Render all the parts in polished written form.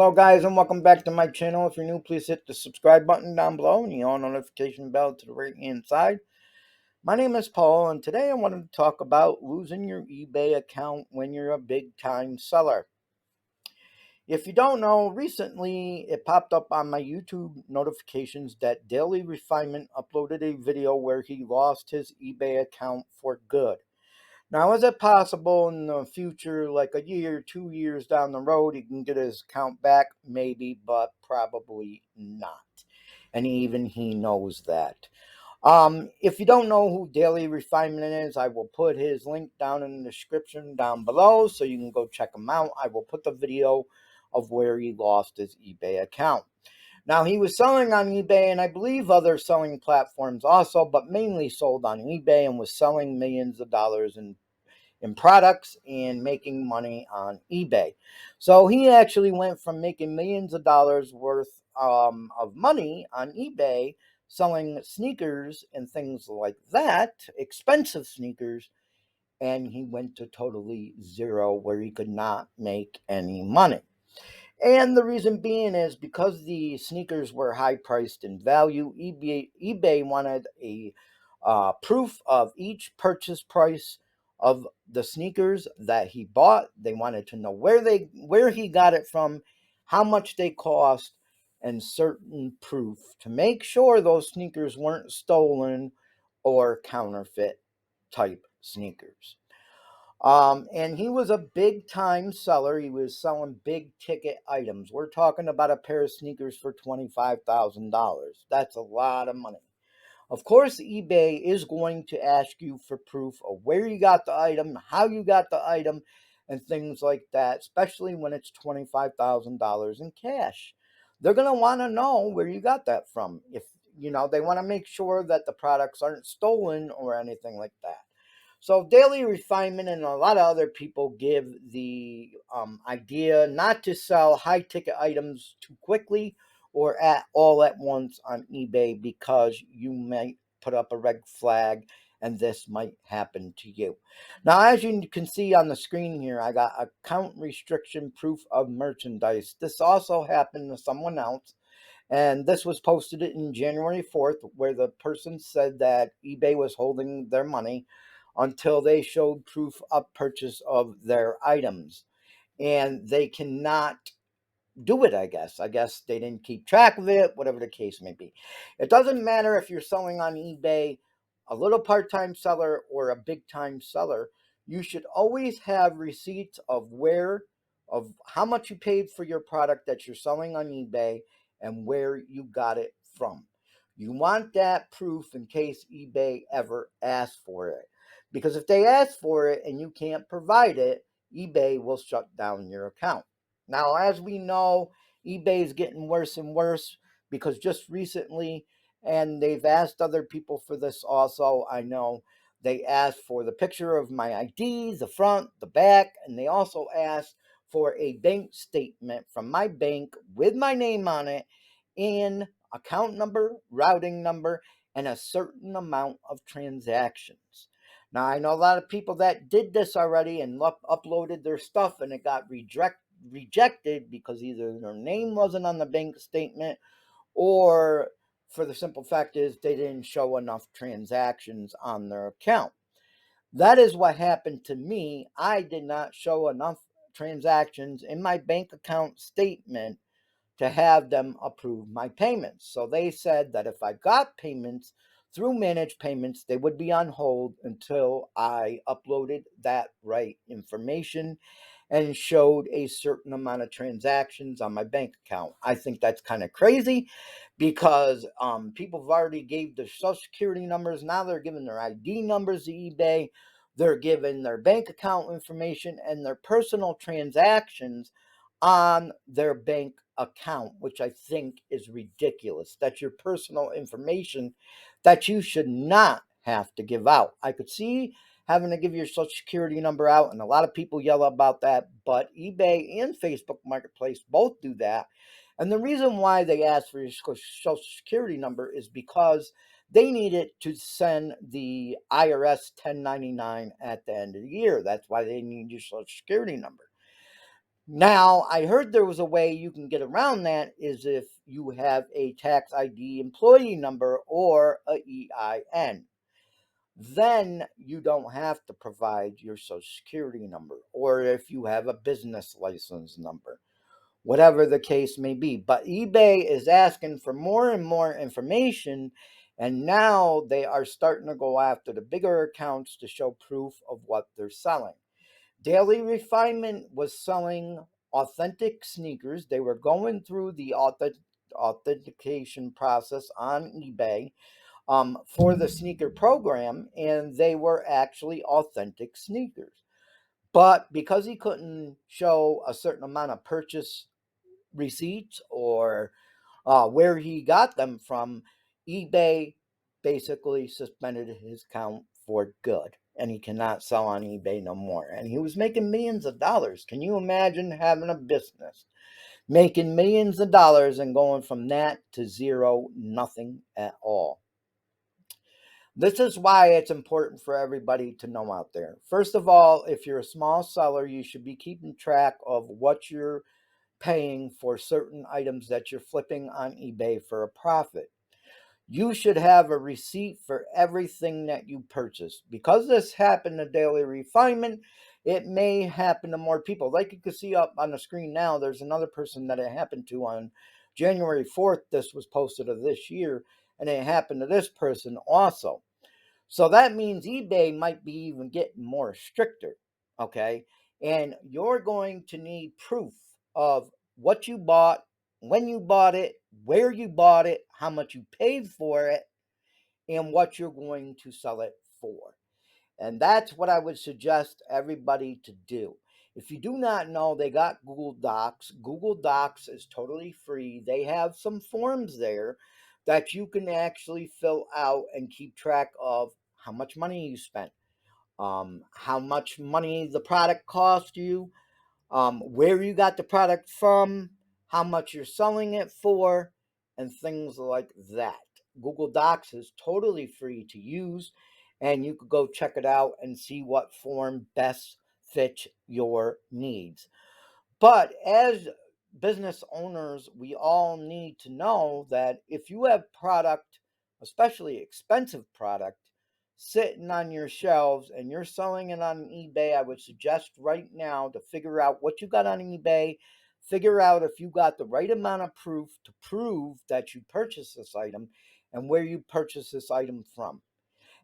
Hello guys and welcome back to my channel. If you're new, please hit the subscribe button down below and the all notification bell to the right hand side. My name is Paul and today I wanted to talk about losing your eBay account when you're a big time seller. If you don't know, recently it popped up on my YouTube notifications that Daily Refinement uploaded a video where he lost his eBay account for good. Now, is it possible in the future, like a year, 2 years down the road, he can get his account back? Maybe, but probably not. And even he knows that. If you don't know who Daily Refinement is, I will put his link down in the description down below so you can go check him out. I will put the video of where he lost his eBay account. Now, he was selling on eBay and I believe other selling platforms also, but mainly sold on eBay and was selling millions of dollars in products and making money on eBay. So he actually went from making millions of dollars worth of money on eBay selling sneakers and things like that, expensive sneakers, and he went to totally zero where he could not make any money. And the reason being is because the sneakers were high priced in value, eBay wanted a proof of each purchase price of the sneakers that he bought. They wanted to know where he got it from, how much they cost, and certain proof to make sure those sneakers weren't stolen or counterfeit type sneakers. And he was a big time seller. He was selling big ticket items. We're talking about a pair of sneakers for $25,000. That's a lot of money. Of course, eBay is going to ask you for proof of where you got the item, how you got the item, and things like that, especially when it's $25,000 in cash. They're going to want to know where you got that from. If they want to make sure that the products aren't stolen or anything like that. So Daily Refinement and a lot of other people give the idea not to sell high ticket items too quickly or at all at once on eBay because you might put up a red flag and this might happen to you. Now, as you can see on the screen here, I got account restriction proof of merchandise. This also happened to someone else. And this was posted in January 4th, where the person said that eBay was holding their money until they showed proof of purchase of their items. And they cannot do it, I guess. I guess they didn't keep track of it, whatever the case may be. It doesn't matter if you're selling on eBay, a little part-time seller or a big-time seller. You should always have receipts of how much you paid for your product that you're selling on eBay and where you got it from. You want that proof in case eBay ever asks for it. Because if they ask for it and you can't provide it, eBay will shut down your account. Now, as we know, eBay is getting worse and worse because just recently, and they've asked other people for this also, I know, they asked for the picture of my ID, the front, the back, and they also asked for a bank statement from my bank with my name on it and account number, routing number, and a certain amount of transactions. Now, I know a lot of people that did this already and uploaded their stuff and it got rejected because either their name wasn't on the bank statement or for the simple fact is they didn't show enough transactions on their account. That is what happened to me. I did not show enough transactions in my bank account statement to have them approve my payments. So they said that if I got payments through managed payments, they would be on hold until I uploaded that right information and showed a certain amount of transactions on my bank account. I think that's kind of crazy because people have already gave their social security numbers. Now they're giving their ID numbers to eBay. They're giving their bank account information and their personal transactions on their bank account, which I think is ridiculous. That's your personal information that you should not have to give out. I could see having to give your social security number out, and a lot of people yell about that, but eBay and Facebook Marketplace both do that. And the reason why they ask for your social security number is because they need it to send the IRS 1099 at the end of the year. That's why they need your social security number. Now, I heard there was a way you can get around that is if you have a tax ID employee number or a EIN. Then you don't have to provide your social security number, or if you have a business license number, whatever the case may be. But eBay is asking for more and more information, and now they are starting to go after the bigger accounts to show proof of what they're selling. Daily Refinement was selling authentic sneakers. They were going through the authentication process on eBay for the sneaker program, and they were actually authentic sneakers. But because he couldn't show a certain amount of purchase receipts or where he got them from, eBay basically suspended his account for good. And he cannot sell on eBay no more. And he was making millions of dollars. Can you imagine having a business, making millions of dollars and going from that to zero, nothing at all? This is why it's important for everybody to know out there. First of all, if you're a small seller, you should be keeping track of what you're paying for certain items that you're flipping on eBay for a profit. You should have a receipt for everything that you purchase. Because this happened to Daily Refinement, it may happen to more people. Like you can see up on the screen now, there's another person that it happened to on January 4th. This was posted of this year, and it happened to this person also. So that means eBay might be even getting more stricter, okay? And you're going to need proof of what you bought, when you bought it, where you bought it, how much you paid for it, and what you're going to sell it for. And that's what I would suggest everybody to do. If you do not know, they got Google Docs. Google Docs is totally free. They have some forms there that you can actually fill out and keep track of how much money you spent, how much money the product cost you, where you got the product from, how much you're selling it for, and things like that. Google Docs is totally free to use, and you could go check it out and see what form best fits your needs. But as business owners, we all need to know that if you have product, especially expensive product, sitting on your shelves and you're selling it on eBay, I would suggest right now to figure out what you got on eBay, figure out if you got the right amount of proof to prove that you purchased this item and where you purchased this item from.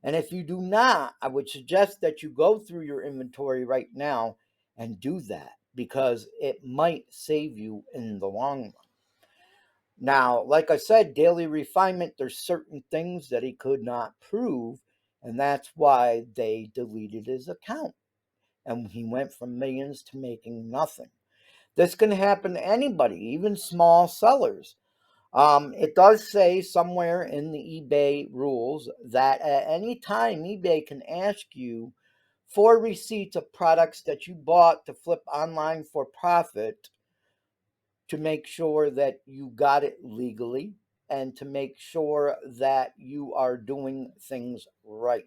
And if you do not, I would suggest that you go through your inventory right now and do that because it might save you in the long run. Now, like I said, Daily Refinement, there's certain things that he could not prove, and that's why they deleted his account. And he went from millions to making nothing. This can happen to anybody, even small sellers. It does say somewhere in the eBay rules that at any time eBay can ask you for receipts of products that you bought to flip online for profit to make sure that you got it legally and to make sure that you are doing things right.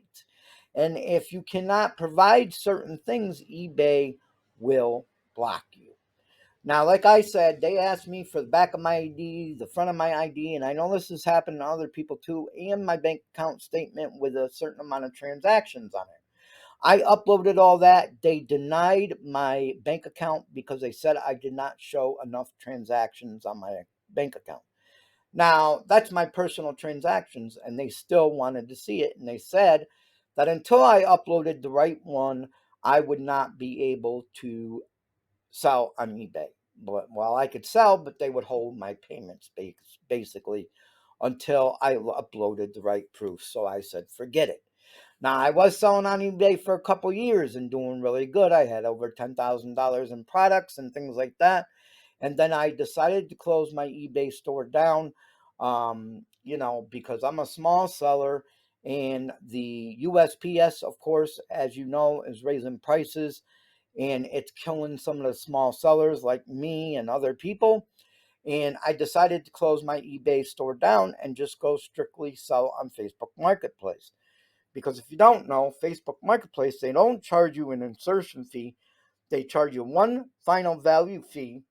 And if you cannot provide certain things, eBay will block you. Now, like I said, they asked me for the back of my ID, the front of my ID, and I know this has happened to other people too, and my bank account statement with a certain amount of transactions on it. I uploaded all that. They denied my bank account because they said I did not show enough transactions on my bank account. Now, that's my personal transactions, and they still wanted to see it. And they said that until I uploaded the right one, I would not be able to sell on eBay. But well, I could sell, but they would hold my payments basically until I uploaded the right proof. So I said, forget it. Now I was selling on eBay for a couple years and doing really good. I had over $10,000 in products and things like that. And then I decided to close my eBay store down, because I'm a small seller and the USPS, of course, as you know, is raising prices and it's killing some of the small sellers like me and other people. And I decided to close my eBay store down and just go strictly sell on Facebook Marketplace. Because if you don't know, Facebook Marketplace, they don't charge you an insertion fee. they charge you one final value fee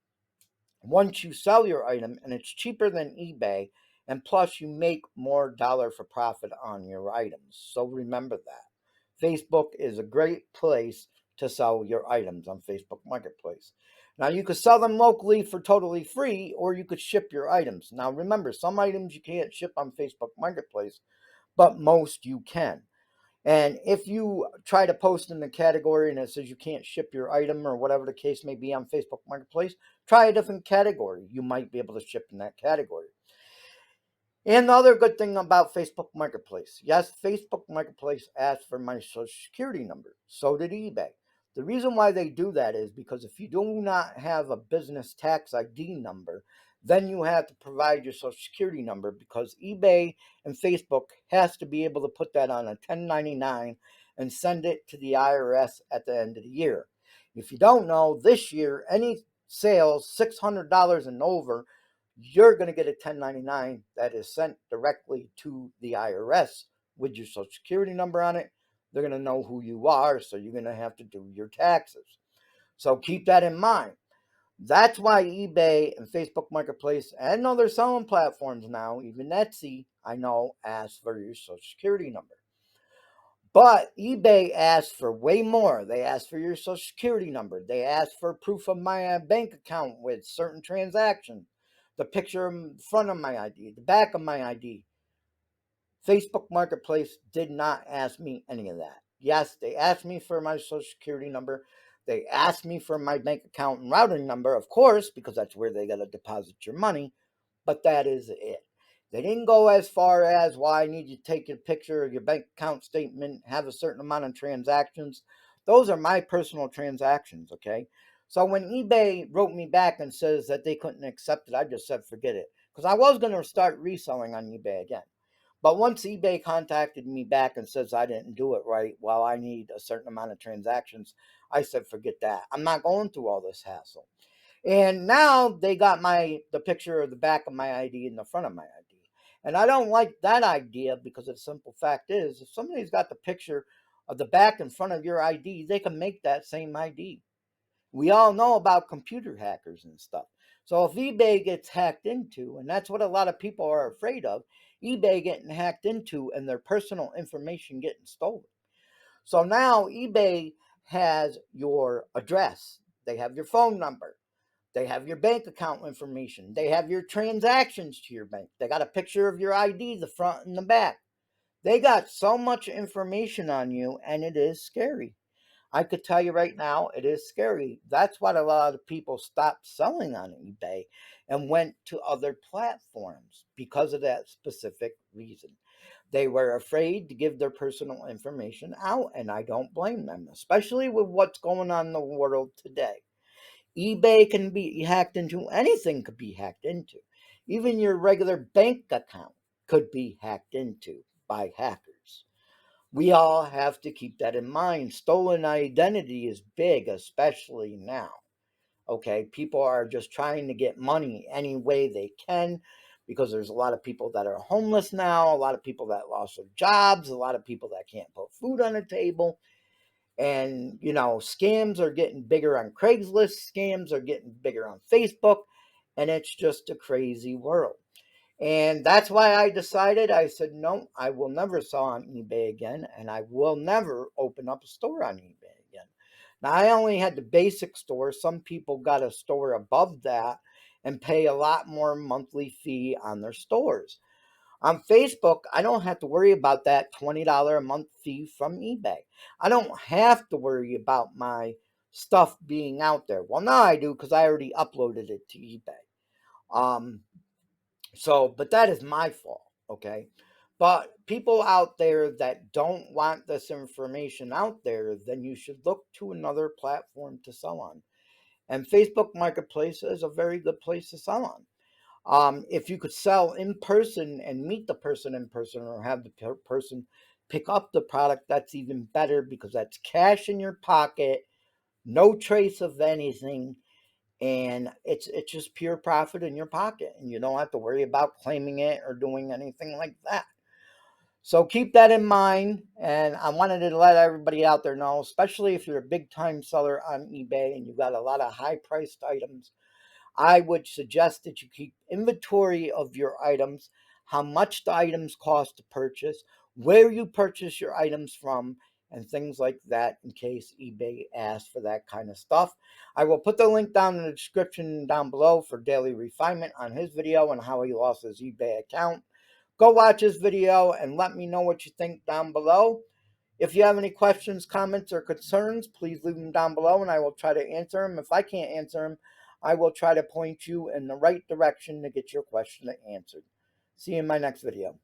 once you sell your item, and it's cheaper than eBay, and plus you make more dollar for profit on your items. So remember that. Facebook is a great place to sell your items on Facebook Marketplace. Now you could sell them locally for totally free, or you could ship your items. Now remember, some items you can't ship on Facebook Marketplace, but most you can. And if you try to post in the category and it says you can't ship your item or whatever the case may be on Facebook Marketplace, try a different category. You might be able to ship in that category. And the other good thing about Facebook Marketplace, yes, Facebook Marketplace asked for my social security number. So did eBay. The reason why they do that is because if you do not have a business tax ID number, then you have to provide your social security number, because eBay and Facebook has to be able to put that on a 1099 and send it to the IRS at the end of the year. If you don't know, this year, any sales $600 and over, you're going to get a 1099 that is sent directly to the IRS with your social security number on it. They're going to know who you are, so you're going to have to do your taxes. So keep that in mind. That's why eBay and Facebook Marketplace and other selling platforms now, even Etsy, I know, asks for your social security number. But eBay asks for way more. They ask for your social security number. They ask for proof of my bank account with certain transactions, the picture in front of my ID, the back of my ID. Facebook Marketplace did not ask me any of that. Yes, they asked me for my social security number. They asked me for my bank account and routing number, of course, because that's where they got to deposit your money. But that is it. They didn't go as far as, well, I need you to take a picture of your bank account statement, have a certain amount of transactions. Those are my personal transactions, okay? So when eBay wrote me back and says that they couldn't accept it, I just said forget it. Because I was going to start reselling on eBay again. But once eBay contacted me back and says I didn't do it right, well, I need a certain amount of transactions, I said forget that. I'm not going through all this hassle. And now they got the picture of the back of my ID and the front of my ID. And I don't like that idea, because the simple fact is, if somebody's got the picture of the back and front of your ID, they can make that same ID. We all know about computer hackers and stuff. So if eBay gets hacked into, and that's what a lot of people are afraid of, eBay getting hacked into and their personal information getting stolen. So now eBay has your address, they have your phone number, they have your bank account information, they have your transactions to your bank, they got a picture of your ID, the front and the back. They got so much information on you, and it is scary. I could tell you right now, it is scary. That's why a lot of people stopped selling on eBay and went to other platforms, because of that specific reason. They were afraid to give their personal information out, and I don't blame them, especially with what's going on in the world today. eBay can be hacked into, anything could be hacked into. Even your regular bank account could be hacked into by hackers. We all have to keep that in mind. Stolen identity is big, especially now. Okay, people are just trying to get money any way they can, because there's a lot of people that are homeless now, a lot of people that lost their jobs, a lot of people that can't put food on the table. And, scams are getting bigger on Craigslist, scams are getting bigger on Facebook, and it's just a crazy world. And that's why I said, no, I will never sell on eBay again, and I will never open up a store on eBay again. Now, I only had the basic store. Some people got a store above that and pay a lot more monthly fee on their stores. On Facebook, I don't have to worry about that $20 a month fee from eBay. I don't have to worry about my stuff being out there. Well, now I do, because I already uploaded it to eBay. But that is my fault, okay? But people out there that don't want this information out there, then you should look to another platform to sell on. And Facebook Marketplace is a very good place to sell on. If you could sell in person and meet the person in person, or have the person pick up the product, that's even better, because that's cash in your pocket, no trace of anything, and it's just pure profit in your pocket, and you don't have to worry about claiming it or doing anything like that. So keep that in mind. And I wanted to let everybody out there know, especially if you're a big time seller on eBay and you've got a lot of high priced items, I would suggest that you keep inventory of your items, how much the items cost to purchase, where you purchase your items from, and things like that in case eBay asks for that kind of stuff. I will put the link down in the description down below for Daily Refinement on his video and how he lost his eBay account. Go watch his video and let me know what you think down below. If you have any questions, comments, or concerns, please leave them down below and I will try to answer them. If I can't answer them, I will try to point you in the right direction to get your question answered. See you in my next video.